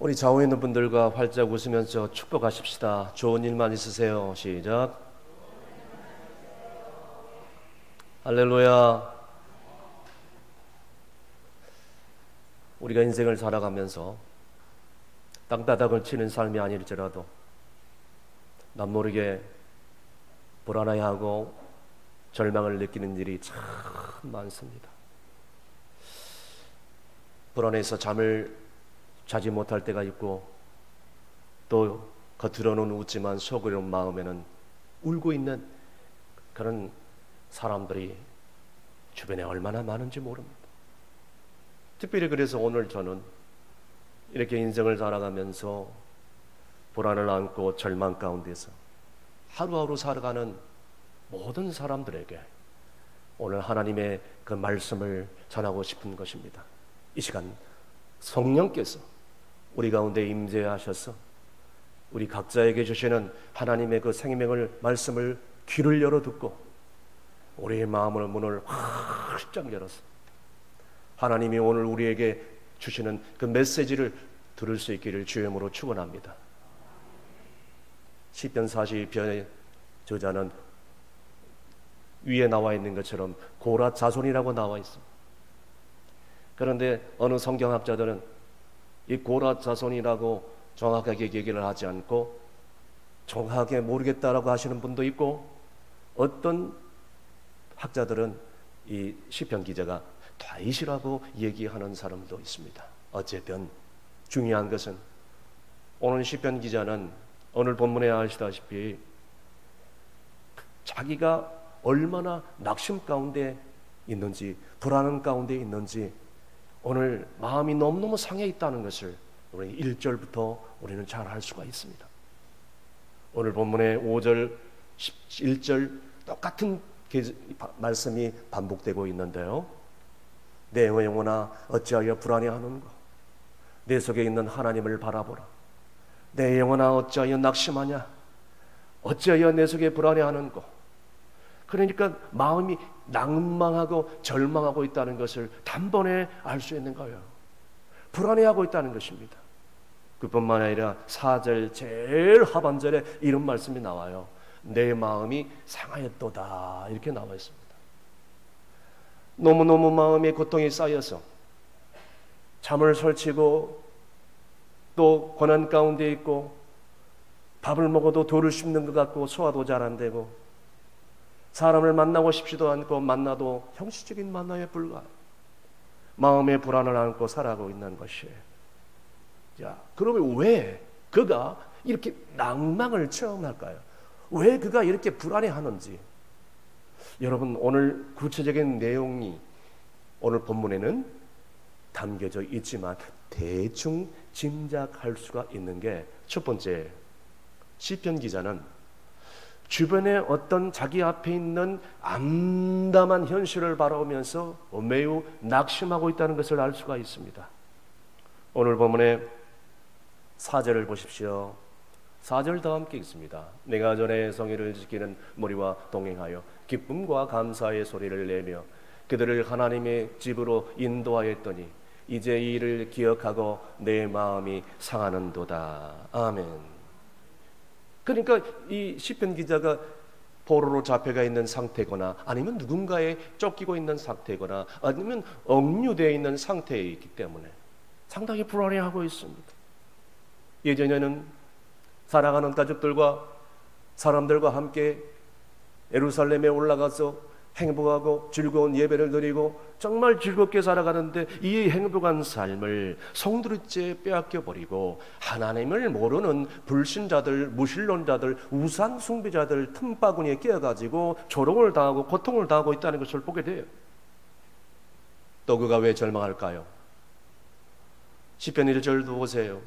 우리 좌우에 있는 분들과 활짝 웃으면서 축복하십시다. 좋은 일만 있으세요. 시작. 할렐루야. 우리가 인생을 살아가면서 땅바닥을 치는 삶이 아닐지라도 남모르게 불안해하고 절망을 느끼는 일이 참 많습니다. 불안해서 잠을 자지 못할 때가 있고, 또 겉으로는 웃지만 속으로는 마음에는 울고 있는 그런 사람들이 주변에 얼마나 많은지 모릅니다. 특별히 그래서 오늘 저는 이렇게 인생을 살아가면서 불안을 안고 절망 가운데서 하루하루 살아가는 모든 사람들에게 오늘 하나님의 그 말씀을 전하고 싶은 것입니다. 이 시간 성령께서 우리 가운데 임재하셔서 우리 각자에게 주시는 하나님의 그 생명을 말씀을 귀를 열어 듣고 우리의 마음의 문을 활짝 열어서 하나님이 오늘 우리에게 주시는 그 메시지를 들을 수 있기를 주의 이름으로 축원합니다. 시편 42편의 저자는 위에 나와 있는 것처럼 고라 자손이라고 나와 있습니다. 그런데 어느 성경학자들은 이 고라 자손이라고 정확하게 얘기를 하지 않고 정확하게 모르겠다라고 하시는 분도 있고, 어떤 학자들은 이 시편 기자가 다윗이라고 얘기하는 사람도 있습니다. 어쨌든 중요한 것은 오늘 시편 기자는 오늘 본문에 아시다시피 자기가 얼마나 낙심 가운데 있는지, 불안 가운데 있는지, 오늘 마음이 너무너무 상해 있다는 것을 우리 1절부터 우리는 잘 알 수가 있습니다. 오늘 본문의 5절, 11절 똑같은 말씀이 반복되고 있는데요. 내 영혼아 어찌하여 불안해하는가? 내 속에 있는 하나님을 바라보라. 내 영혼아 어찌하여 낙심하냐? 어찌하여 내 속에 불안해하는가? 그러니까 마음이 낭망하고 절망하고 있다는 것을 단번에 알 수 있는 거예요. 불안해하고 있다는 것입니다. 그뿐만 아니라 4절 제일 하반절에 이런 말씀이 나와요. 내 마음이 상하였도다, 이렇게 나와 있습니다. 너무너무 마음에 고통이 쌓여서 잠을 설치고 또 고난 가운데 있고, 밥을 먹어도 돌을 씹는 것 같고 소화도 잘 안 되고, 사람을 만나고 싶지도 않고 만나도 형식적인 만남에 불과해. 마음의 불안을 안고 살아가고 있는 것이에요. 자, 그러면 왜 그가 이렇게 낭망을 체험할까요? 왜 그가 이렇게 불안해하는지, 여러분 오늘 구체적인 내용이 오늘 본문에는 담겨져 있지만 대충 짐작할 수가 있는 게, 첫 번째, 시편 기자는 주변에 어떤 자기 앞에 있는 암담한 현실을 바라보면서 매우 낙심하고 있다는 것을 알 수가 있습니다. 오늘 본문의 4절을 보십시오. 4절 다 함께 있습니다. 내가 전에 성의를 지키는 무리와 동행하여 기쁨과 감사의 소리를 내며 그들을 하나님의 집으로 인도하였더니 이제 이 일을 기억하고 내 마음이 상하는도다. 아멘. 그러니까 이 시편 기자가 포로로 잡혀가 있는 상태거나 아니면 누군가에 쫓기고 있는 상태거나 아니면 억류되어 있는 상태에 있기 때문에 상당히 불안해하고 있습니다. 예전에는 사랑하는 가족들과 사람들과 함께 예루살렘에 올라가서 행복하고 즐거운 예배를 드리고 정말 즐겁게 살아가는데, 이 행복한 삶을 송두리째 빼앗겨버리고 하나님을 모르는 불신자들, 무신론자들, 우상 숭배자들 틈바구니에 끼어가지고 조롱을 당하고 고통을 당하고 있다는 것을 보게 돼요. 또 그가 왜 절망할까요? 시편 1절도 보세요.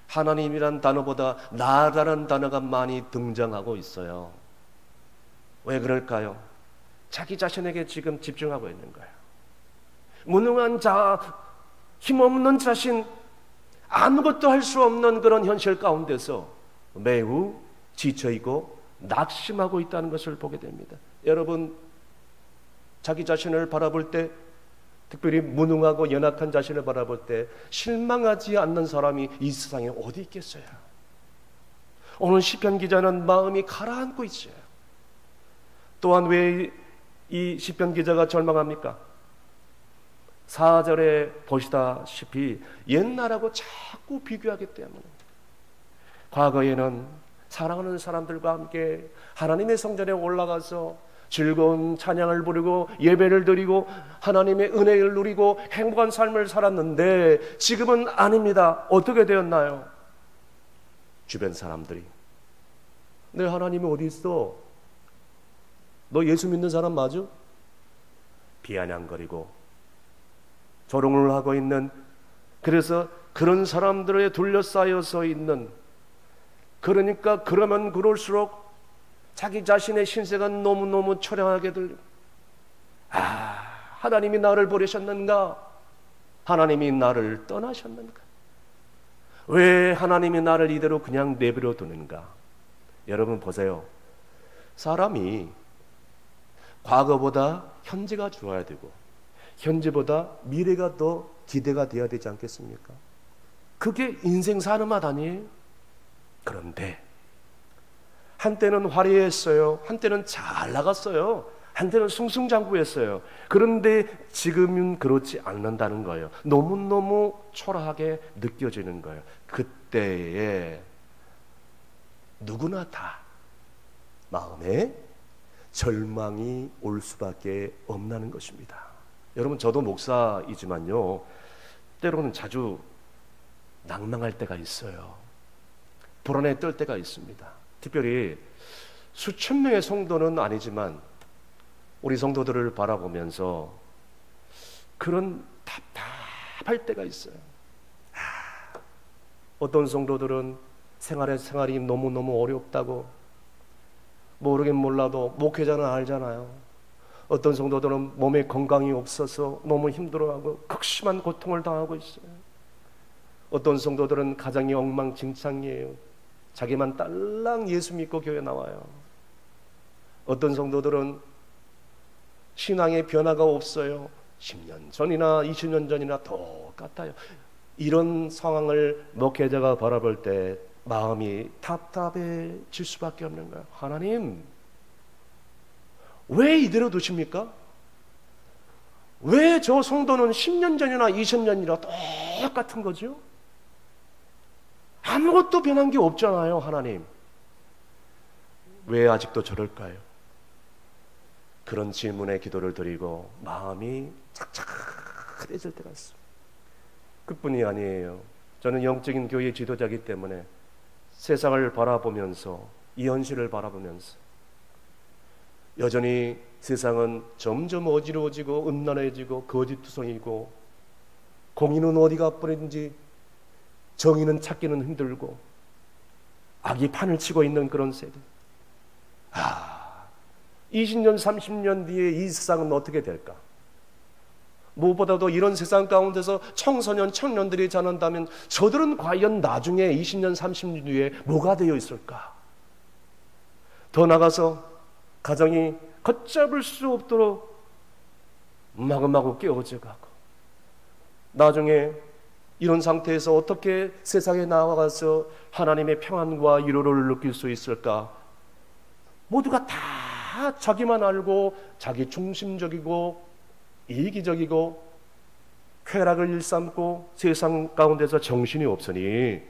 하나님이란 단어보다 나라는 단어가 많이 등장하고 있어요. 왜 그럴까요? 자기 자신에게 지금 집중하고 있는 거예요. 무능한 자, 힘없는 자신, 아무것도 할 수 없는 그런 현실 가운데서 매우 지쳐있고 낙심하고 있다는 것을 보게 됩니다. 여러분, 자기 자신을 바라볼 때 특별히 무능하고 연약한 자신을 바라볼 때 실망하지 않는 사람이 이 세상에 어디 있겠어요? 오늘 시편 기자는 마음이 가라앉고 있어요. 또한 왜 이 시편 기자가 절망합니까? 4절에 보시다시피 옛날하고 자꾸 비교하기 때문에, 과거에는 사랑하는 사람들과 함께 하나님의 성전에 올라가서 즐거운 찬양을 부르고 예배를 드리고 하나님의 은혜를 누리고 행복한 삶을 살았는데 지금은 아닙니다. 어떻게 되었나요? 주변 사람들이 내 하나님이 어디 있어? 너 예수 믿는 사람 맞아? 비아냥거리고 조롱을 하고 있는, 그래서 그런 사람들에 둘러싸여서 있는, 그러니까 그러면 그럴수록 자기 자신의 신세가 너무너무 처량하게 들려. 하나님이 나를 버리셨는가? 하나님이 나를 떠나셨는가? 왜 하나님이 나를 이대로 그냥 내버려 두는가? 여러분 보세요. 사람이 과거보다 현재가 좋아야 되고 현재보다 미래가 더 기대가 돼야 되지 않겠습니까? 그게 인생 사는 맛 아니에요? 그런데 한때는 화려했어요. 한때는 잘 나갔어요. 한때는 승승장구했어요. 그런데 지금은 그렇지 않는다는 거예요. 너무너무 초라하게 느껴지는 거예요. 그때에 누구나 다 마음에 절망이 올 수밖에 없다는 것입니다. 여러분, 저도 목사이지만요, 때로는 자주 낭망할 때가 있어요. 불안에 떨 때가 있습니다. 특별히 수천 명의 성도는 아니지만 우리 성도들을 바라보면서 그런 답답할 때가 있어요. 어떤 성도들은 생활이 너무너무 어렵다고, 모르긴 몰라도 목회자는 알잖아요. 어떤 성도들은 몸에 건강이 없어서 너무 힘들어하고 극심한 고통을 당하고 있어요. 어떤 성도들은 가정이 엉망진창이에요. 자기만 딸랑 예수 믿고 교회 나와요. 어떤 성도들은 신앙의 변화가 없어요. 10년 전이나 20년 전이나 똑같아요. 이런 상황을 목회자가 바라볼 때 마음이 답답해질 수밖에 없는 거예요. 하나님, 왜 이대로 두십니까? 왜 저 성도는 10년 전이나 20년이나 똑같은 거죠? 아무것도 변한 게 없잖아요. 하나님, 왜 아직도 저럴까요? 그런 질문에 기도를 드리고 마음이 착착해질 때가 있습니다. 그뿐이 아니에요. 저는 영적인 교회 지도자이기 때문에 세상을 바라보면서, 이 현실을 바라보면서 여전히 세상은 점점 어지러워지고 음란해지고 거짓투성이고, 공의는 어디가 뿌린지 정의는 찾기는 힘들고 악이 판을 치고 있는 그런 세대. 20년 30년 뒤에 이 세상은 어떻게 될까? 무엇보다도 이런 세상 가운데서 청소년 청년들이 자란다면 저들은 과연 나중에 20년 30년 뒤에 뭐가 되어 있을까? 더 나가서 가정이 걷잡을 수 없도록 마구마구 깨어져 가고, 나중에 이런 상태에서 어떻게 세상에 나와가서 하나님의 평안과 위로를 느낄 수 있을까? 모두가 다 자기만 알고 자기 중심적이고 이기적이고 쾌락을 일삼고 세상 가운데서 정신이 없으니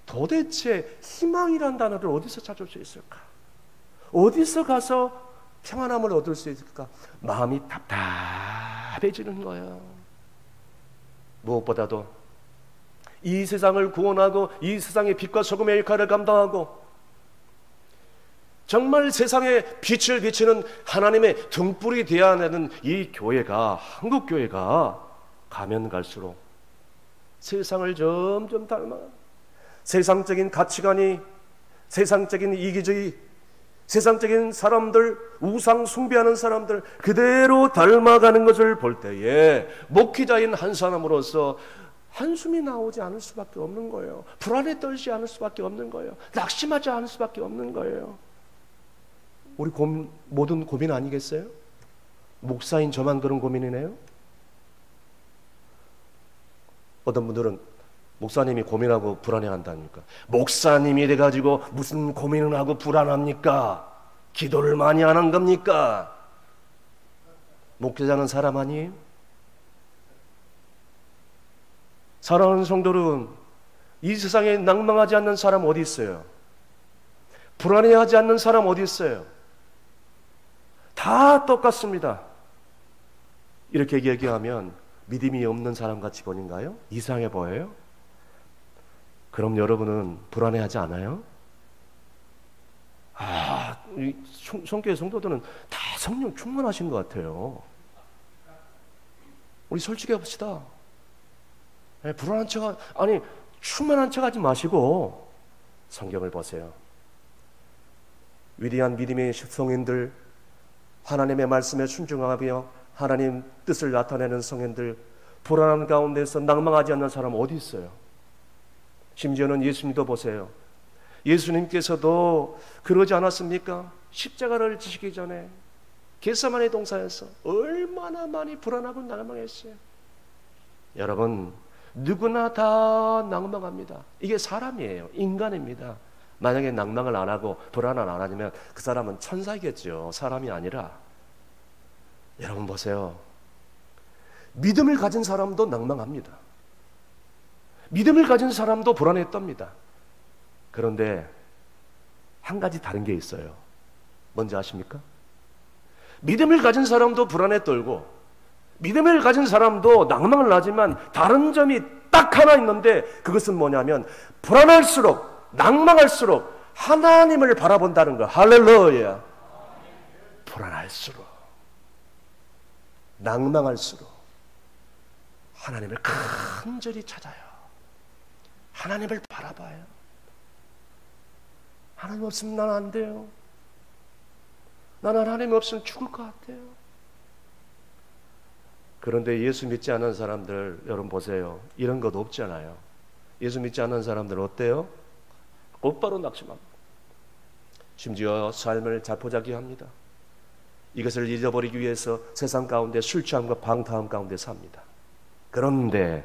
도대체 희망이란 단어를 어디서 찾을 수 있을까? 어디서 가서 평안함을 얻을 수 있을까? 마음이 답답해지는 거예요. 무엇보다도 이 세상을 구원하고 이 세상의 빛과 소금의 역할을 감당하고 정말 세상에 빛을 비치는 하나님의 등불이 되어야 하는 이 교회가, 한국 교회가 가면 갈수록 세상을 점점 닮아, 세상적인 가치관이, 세상적인 이기주의, 세상적인 사람들, 우상 숭배하는 사람들 그대로 닮아가는 것을 볼 때에 목회자인 한 사람으로서 한숨이 나오지 않을 수밖에 없는 거예요. 불안에 떨지 않을 수밖에 없는 거예요. 낙심하지 않을 수밖에 없는 거예요. 우리 모든 고민 아니겠어요? 목사인 저만 그런 고민이네요? 어떤 분들은 목사님이 고민하고 불안해한다니까. 목사님이 돼가지고 무슨 고민을 하고 불안합니까? 기도를 많이 안 한 겁니까? 목회자는 사람 아니에요? 사랑하는 성도는 이 세상에 낭망하지 않는 사람 어디 있어요? 불안해하지 않는 사람 어디 있어요? 다 똑같습니다. 이렇게 얘기하면 믿음이 없는 사람 같이 보인가요? 이상해 보여요? 그럼 여러분은 불안해하지 않아요? 이 성교회 성도들은 다 성령 충만하신 것 같아요. 우리 솔직히 합시다. 불안한 척, 충만한 척 하지 마시고 성경을 보세요. 위대한 믿음의 성인들, 하나님의 말씀에 순종하며 하나님 뜻을 나타내는 성인들, 불안한 가운데서 낭망하지 않는 사람 어디 있어요? 심지어는 예수님도 보세요. 예수님께서도 그러지 않았습니까? 십자가를 지시기 전에 겟세마네 동산에서 얼마나 많이 불안하고 낭망했어요. 여러분, 누구나 다 낭망합니다. 이게 사람이에요. 인간입니다. 만약에 낭망을 안 하고 불안을 안 하면 그 사람은 천사이겠죠. 사람이 아니라. 여러분 보세요. 믿음을 가진 사람도 낭망합니다. 믿음을 가진 사람도 불안했답니다. 그런데 한 가지 다른 게 있어요. 뭔지 아십니까? 믿음을 가진 사람도 불안에 떨고 믿음을 가진 사람도 낭망을 하지만 다른 점이 딱 하나 있는데 그것은 뭐냐면 불안할수록 낭망할수록 하나님을 바라본다는 거. 할렐루야. 불안할수록 낭망할수록 하나님을 간절히 찾아요. 하나님을 바라봐요. 하나님 없으면 난 안 돼요. 나는 하나님 없으면 죽을 것 같아요. 그런데 예수 믿지 않는 사람들 여러분 보세요. 이런 것 없잖아요. 예수 믿지 않는 사람들 어때요? 곧바로 낙심합니다. 심지어 삶을 자포자기합니다. 이것을 잊어버리기 위해서 세상 가운데 술 취함과 방탕함 가운데 삽니다. 그런데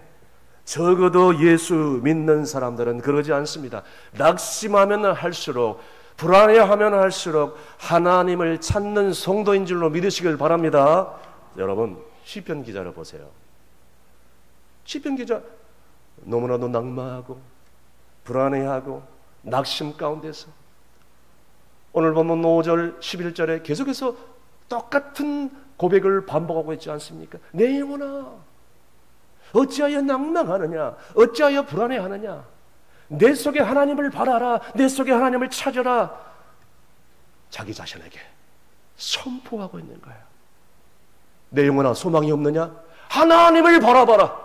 적어도 예수 믿는 사람들은 그러지 않습니다. 낙심하면 할수록 불안해하면 할수록 하나님을 찾는 성도인 줄로 믿으시길 바랍니다. 여러분 시편 기자를 보세요. 시편 기자 너무나도 낭만하고 불안해하고 낙심 가운데서 오늘 보면 5절 11절에 계속해서 똑같은 고백을 반복하고 있지 않습니까? 내 영혼아 어찌하여 낭망하느냐? 어찌하여 불안해하느냐? 내 속에 하나님을 바라라. 내 속에 하나님을 찾아라. 자기 자신에게 선포하고 있는 거예요. 내 영혼아 소망이 없느냐? 하나님을 바라봐라.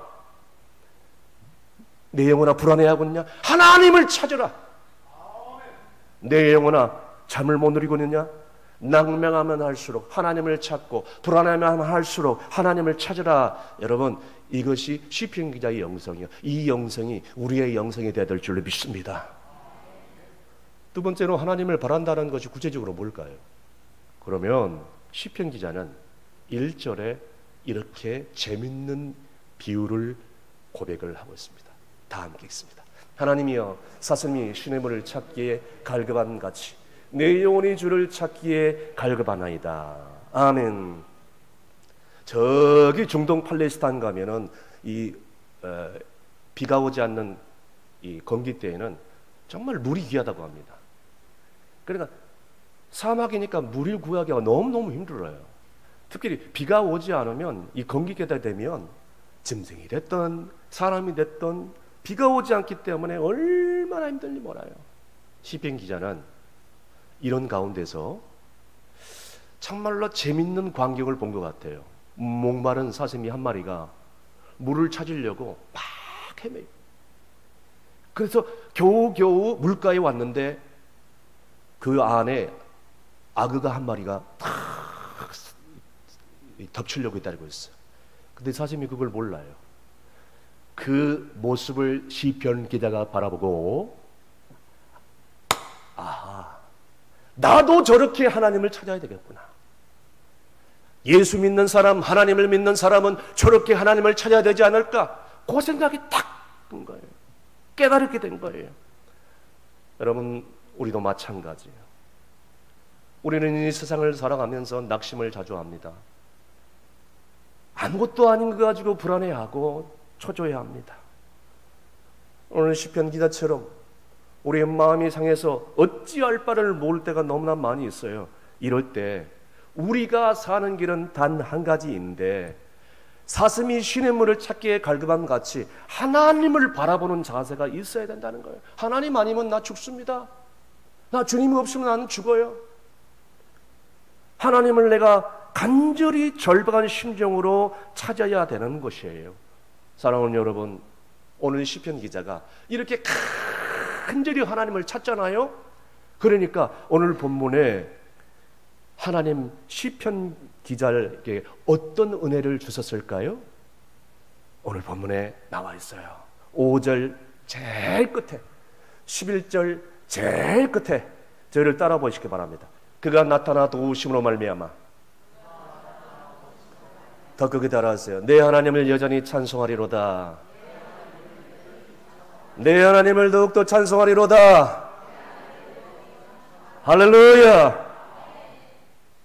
내 영혼아 불안해하고 있느냐? 하나님을 찾아라. 내 영혼아 잠을 못 누리고 있느냐? 낭망하면 할수록 하나님을 찾고 불안하면 할수록 하나님을 찾으라. 여러분 이것이 시편 기자의 영성이요. 이 영성이 우리의 영성이 되어야 될 줄로 믿습니다. 두 번째로 하나님을 바란다는 것이 구체적으로 뭘까요? 그러면 시편 기자는 1절에 이렇게 재밌는 비유를 고백을 하고 있습니다. 다 함께 읽습니다. 하나님이여 사슴이 시냇물을 찾기에 갈급한 같이 내 영혼이 주를 찾기에 갈급하나이다. 아멘. 저기 중동 팔레스타인 가면은 비가 오지 않는 이 건기 때에는 정말 물이 귀하다고 합니다. 그러니까 사막이니까 물을 구하기가 너무너무 힘들어요. 특히 비가 오지 않으면 이 건기 때가 되면 짐승이 됐던 사람이 됐던 비가 오지 않기 때문에 얼마나 힘든지 몰라요. 시편 기자는 이런 가운데서 정말로 재밌는 광경을 본 것 같아요. 목마른 사슴이 한 마리가 물을 찾으려고 막 헤매요. 그래서 겨우겨우 물가에 왔는데 그 안에 아그가 한 마리가 탁 덮치려고 기다리고 있어요. 근데 사슴이 그걸 몰라요. 그 모습을 시편 기자가 바라보고 아하, 나도 저렇게 하나님을 찾아야 되겠구나. 예수 믿는 사람, 하나님을 믿는 사람은 저렇게 하나님을 찾아야 되지 않을까? 그 생각이 탁 든 거예요. 깨달게 된 거예요. 여러분, 우리도 마찬가지예요. 우리는 이 세상을 살아가면서 낙심을 자주 합니다. 아무것도 아닌 거 가지고 불안해하고 초조해합니다. 오늘 시편 기자처럼 우리의 마음이 상해서 어찌할 바를 모를 때가 너무나 많이 있어요. 이럴 때 우리가 사는 길은 단 한 가지인데 사슴이 시냇물을 찾기에 갈급함 같이 하나님을 바라보는 자세가 있어야 된다는 거예요. 하나님 아니면 나 죽습니다. 나 주님이 없으면 나는 죽어요. 하나님을 내가 간절히 절박한 심정으로 찾아야 되는 것이에요. 사랑하는 여러분, 오늘 시편 기자가 이렇게 간절히 하나님을 찾잖아요. 그러니까 오늘 본문에 하나님 시편 기자에게 어떤 은혜를 주셨을까요? 오늘 본문에 나와 있어요. 5절 제일 끝에, 11절 제일 끝에 저희를 따라 보시기 바랍니다. 그가 나타나 도우심으로 말미암아, 더 크게 따라하세요. 내 하나님을 여전히 찬송하리로다. 내 하나님을 더욱더 찬송하리로다. 할렐루야.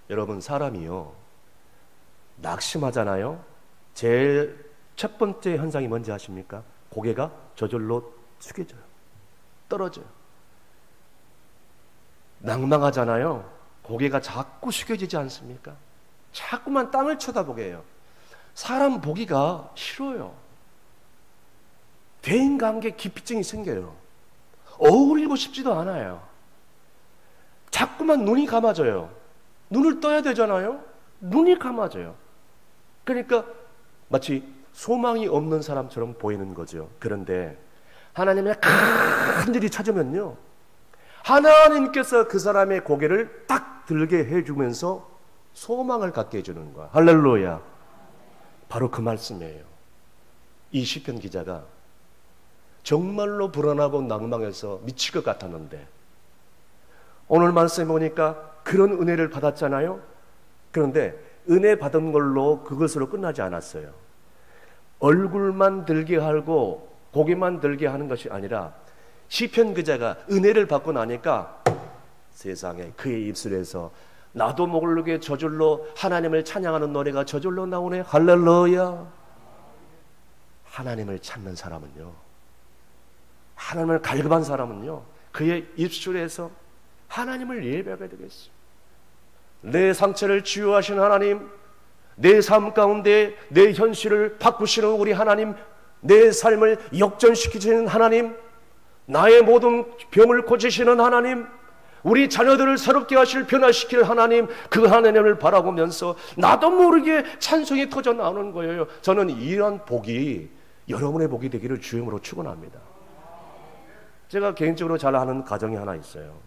여러분, 사람이요 낙심하잖아요. 제일 첫 번째 현상이 뭔지 아십니까? 고개가 저절로 숙여져요. 떨어져요. 낭망하잖아요. 고개가 자꾸 숙여지지 않습니까? 자꾸만 땅을 쳐다보게 해요. 사람 보기가 싫어요. 대인관계 기피증이 생겨요. 어울리고 싶지도 않아요. 자꾸만 눈이 감아져요. 눈을 떠야 되잖아요. 눈이 감아져요. 그러니까 마치 소망이 없는 사람처럼 보이는 거죠. 그런데 하나님을 간절히 찾으면요, 하나님께서 그 사람의 고개를 딱 들게 해주면서 소망을 갖게 해주는 거야. 할렐루야. 바로 그 말씀이에요. 이 시편 기자가 정말로 불안하고 낭망해서 미칠 것 같았는데 오늘 말씀에 보니까 그런 은혜를 받았잖아요. 그런데 은혜 받은 걸로 그것으로 끝나지 않았어요. 얼굴만 들게 하고 고개만 들게 하는 것이 아니라 시편 기자가 은혜를 받고 나니까 세상에 그의 입술에서 나도 모르게 저절로 하나님을 찬양하는 노래가 저절로 나오네. 할렐루야. 하나님을 찾는 사람은요, 하나님을 갈급한 사람은요, 그의 입술에서 하나님을 예배하게 되겠어요. 내 상처를 치유하신 하나님, 내 삶 가운데 내 현실을 바꾸시는 우리 하나님, 내 삶을 역전시키시는 하나님, 나의 모든 병을 고치시는 하나님, 우리 자녀들을 새롭게 하실 변화시킬 하나님, 그 하나님을 바라보면서 나도 모르게 찬송이 터져 나오는 거예요. 저는 이런 복이 여러분의 복이 되기를 주임으로 축원합니다. 제가 개인적으로 잘 아는 가정이 하나 있어요.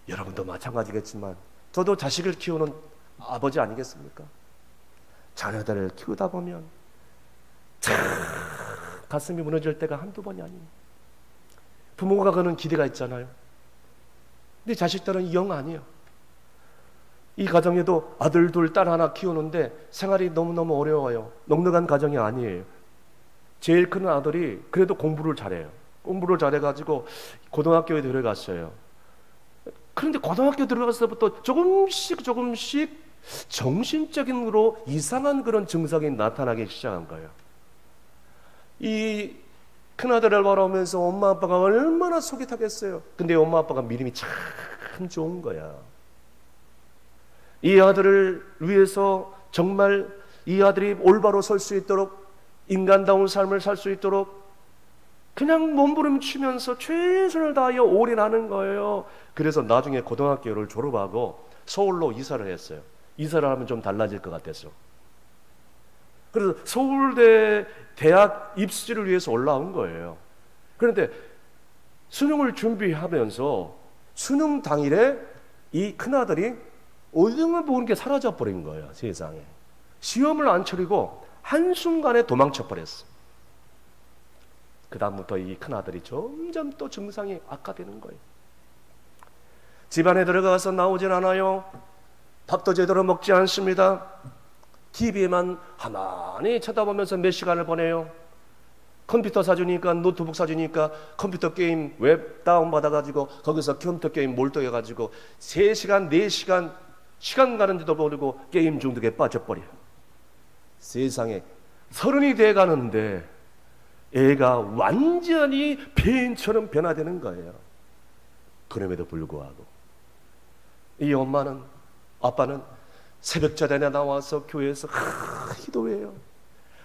여러분도 마찬가지겠지만 저도 자식을 키우는 아버지 아니겠습니까? 자녀들을 키우다 보면 참 가슴이 무너질 때가 한두 번이 아니에요. 부모가 가는 기대가 있잖아요. 근데 자식들은 영 아니에요. 이 가정에도 아들 둘, 딸 하나 키우는데 생활이 너무너무 어려워요. 넉넉한 가정이 아니에요. 제일 큰 아들이 그래도 공부를 잘해요. 공부를 잘해가지고 고등학교에 들어갔어요. 그런데 고등학교 들어가서부터 조금씩 정신적인으로 이상한 그런 증상이 나타나기 시작한 거예요. 이 큰아들을 바라보면서 엄마 아빠가 얼마나 속이 타겠어요. 근데 엄마 아빠가 믿음이 참 좋은 거야. 이 아들을 위해서 정말 이 아들이 올바로 설 수 있도록, 인간다운 삶을 살 수 있도록 그냥 몸부림치면서 최선을 다하여 올인하는 거예요. 그래서 나중에 고등학교를 졸업하고 서울로 이사를 했어요. 이사를 하면 좀 달라질 것 같아서. 그래서 서울대 대학 입시를 위해서 올라온 거예요. 그런데 수능을 준비하면서 수능 당일에 이 큰아들이 어디만 보는 게 사라져버린 거예요. 세상에. 시험을 안 치르고 한순간에 도망쳐버렸어. 그 다음부터 이 큰아들이 점점 또 증상이 악화되는 거예요. 집안에 들어가서 나오질 않아요. 밥도 제대로 먹지 않습니다. TV에만 가만히 쳐다보면서 몇 시간을 보내요. 컴퓨터 사주니까, 노트북 사주니까 컴퓨터 게임 웹 다운받아가지고 거기서 컴퓨터 게임 몰두해가지고 3시간, 4시간 시간 가는지도 모르고 게임 중독에 빠져버려요. 세상에 30이 돼가는데 애가 완전히 폐인처럼 변화되는 거예요. 그럼에도 불구하고 이 엄마는, 아빠는 새벽 자단에 나와서 교회에서 기도해요.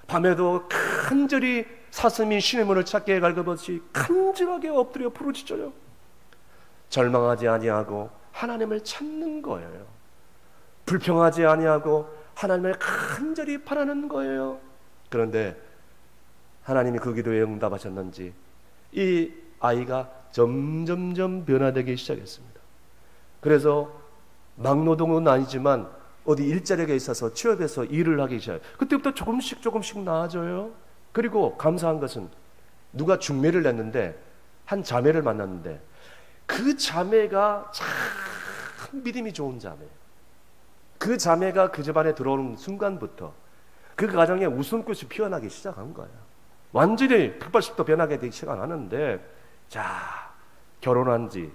밤에도 간절히 사슴이 신의 문을 찾게 갈급없이 간절하게 엎드려 부르짖어요. 절망하지 아니하고 하나님을 찾는 거예요. 불평하지 아니하고 하나님을 간절히 바라는 거예요. 그런데 하나님이 그 기도에 응답하셨는지 이 아이가 점점점 변화되기 시작했습니다. 그래서 막노동은 아니지만 어디 일자리가 있어서 취업해서 일을 하기 시작해요. 그때부터 조금씩 나아져요. 그리고 감사한 것은 누가 중매를 냈는데 한 자매를 만났는데 그 자매가 참 믿음이 좋은 자매예요. 그 자매가 그 집안에 들어오는 순간부터 그 가정에 웃음꽃이 피어나기 시작한 거예요. 완전히 180도 변하게 되기 시작하는데, 자, 결혼한 지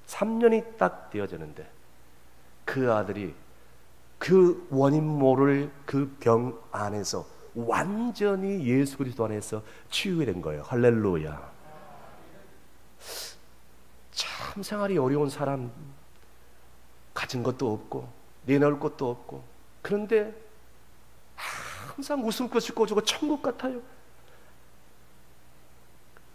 3년이 딱 되어지는데 그 아들이 그 원인 모를 그 병 안에서 완전히 예수 그리스도 안에서 치유가 된 거예요. 할렐루야. 참 생활이 어려운 사람, 가진 것도 없고 내놓을 것도 없고, 그런데 항상 웃음꽃이 꽂히고 천국 같아요.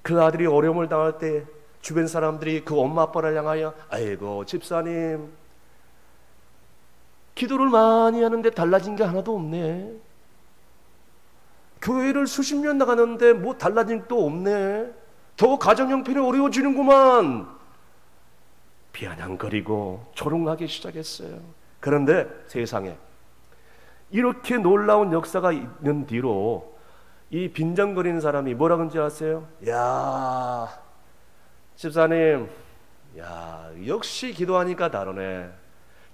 그 아들이 어려움을 당할 때 주변 사람들이 그 엄마 아빠를 향하여, 아이고 집사님 기도를 많이 하는데 달라진 게 하나도 없네. 교회를 수십 년 나가는데 뭐 달라진 것도 없네. 더 가정 형편이 어려워지는구만. 비아냥거리고 조롱하기 시작했어요. 그런데 세상에 이렇게 놀라운 역사가 있는 뒤로 이 빈정거리는 사람이 뭐라 그런지 아세요? 야, 집사님, 야, 역시 기도하니까 다르네.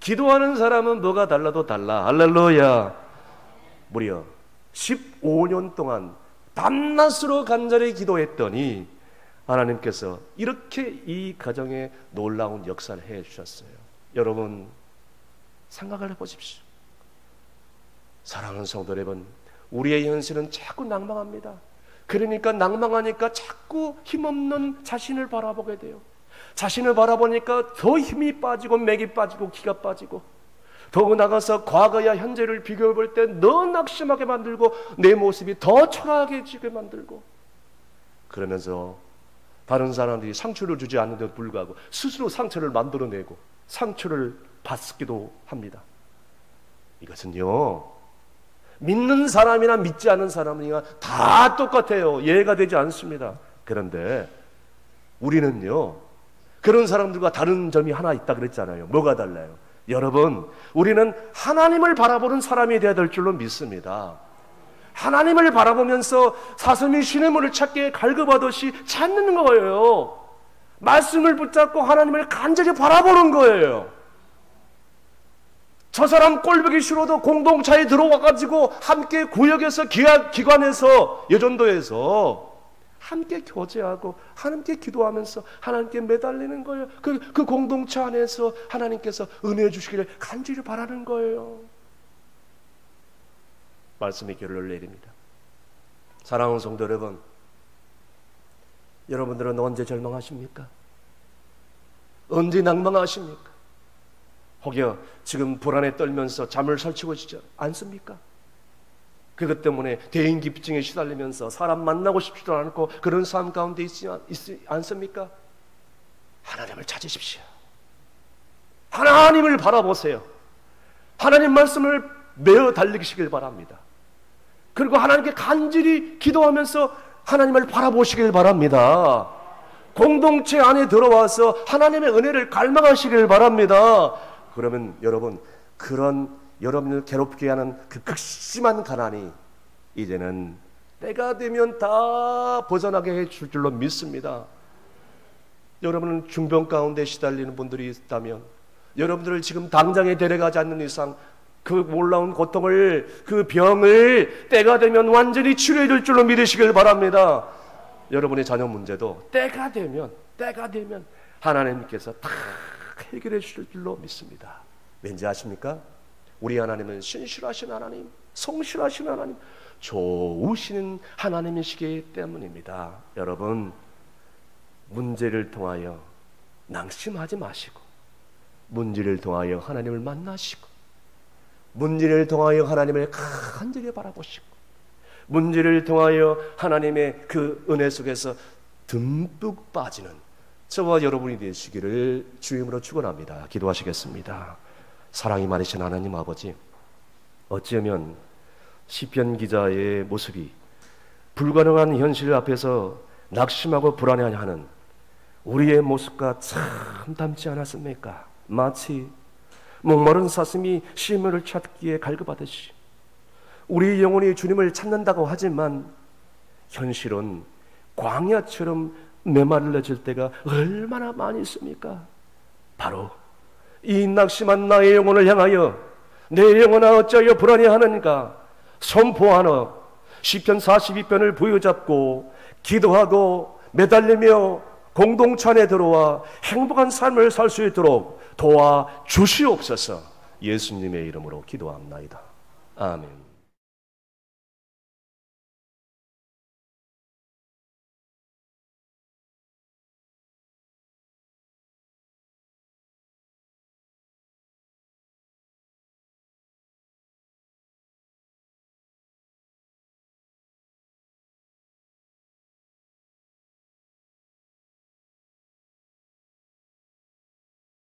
기도하는 사람은 뭐가 달라도 달라. 할렐루야. 무려 15년 동안 밤낮으로 간절히 기도했더니 하나님께서 이렇게 이 가정에 놀라운 역사를 해 주셨어요. 여러분 생각을 해보십시오. 사랑하는 성도 여러분, 우리의 현실은 자꾸 낭망합니다. 그러니까 낭망하니까 자꾸 힘없는 자신을 바라보게 돼요. 자신을 바라보니까 더 힘이 빠지고 맥이 빠지고 기가 빠지고, 더 나가서 과거와 현재를 비교해 볼 때 더 낙심하게 만들고 내 모습이 더 초라하게 만들고, 그러면서 다른 사람들이 상처를 주지 않는데도 불구하고 스스로 상처를 만들어내고 상처를 받기도 합니다. 이것은요, 믿는 사람이나 믿지 않은 사람이나 다 똑같아요. 예외가 되지 않습니다. 그런데 우리는요, 그런 사람들과 다른 점이 하나 있다 그랬잖아요. 뭐가 달라요? 여러분, 우리는 하나님을 바라보는 사람이 되어야 될 줄로 믿습니다. 하나님을 바라보면서 사슴이 신의 문을 찾기에 갈급하듯이 찾는 거예요. 말씀을 붙잡고 하나님을 간절히 바라보는 거예요. 저 사람 꼴보기 싫어도 공동체에 들어와가지고 함께 구역에서 기관에서 예전도에서 함께 교제하고 하나님께 기도하면서 하나님께 매달리는 거예요. 그 공동체 안에서 하나님께서 은혜 주시기를 간절히 바라는 거예요. 말씀의 결론을 내립니다. 사랑하는 성도 여러분, 여러분들은 언제 절망하십니까? 언제 낭망하십니까? 혹여 지금 불안에 떨면서 잠을 설치고 있지 않습니까? 그것 때문에 대인기피증에 시달리면서 사람 만나고 싶지도 않고 그런 삶 가운데 있지 않습니까? 하나님을 찾으십시오. 하나님을 바라보세요. 하나님 말씀을 매어 달리시길 바랍니다. 그리고 하나님께 간절히 기도하면서 하나님을 바라보시길 바랍니다. 공동체 안에 들어와서 하나님의 은혜를 갈망하시길 바랍니다. 그러면 여러분, 그런 여러분을 괴롭게 하는 그 극심한 가난이 이제는 때가 되면 다 벗어나게 해줄 줄로 믿습니다. 여러분은 중병 가운데 시달리는 분들이 있다면, 여러분들을 지금 당장에 데려가지 않는 이상 그 놀라운 고통을, 그 병을 때가 되면 완전히 치료해 줄 줄로 믿으시길 바랍니다. 여러분의 자녀 문제도 때가 되면 하나님께서 다 해결해 주실 줄로 믿습니다. 왠지 아십니까? 우리 하나님은 신실하신 하나님, 성실하신 하나님, 좋으신 하나님이시기 때문입니다. 여러분, 문제를 통하여 낙심하지 마시고, 문제를 통하여 하나님을 만나시고, 문제를 통하여 하나님을 간절히 바라보시고, 문제를 통하여 하나님의 그 은혜 속에서 듬뿍 빠지는 저와 여러분이 되시기를 주임으로 축원합니다. 기도하시겠습니다. 사랑이 많으신 하나님 아버지, 어쩌면 시편 기자의 모습이 불가능한 현실 앞에서 낙심하고 불안해하는 우리의 모습과 참 닮지 않았습니까? 마치 목마른 사슴이 시물을 찾기에 갈급하듯이 우리 영혼이 주님을 찾는다고 하지만 현실은 광야처럼 메마르러질 때가 얼마나 많이 있습니까? 바로 이 낙심한 나의 영혼을 향하여 내 영혼아 어찌하여 불안해하는가 선포하며 시편 42편을 부여잡고 기도하고 매달리며 공동체 안에 들어와 행복한 삶을 살 수 있도록 도와 주시옵소서. 예수님의 이름으로 기도합나이다. 아멘.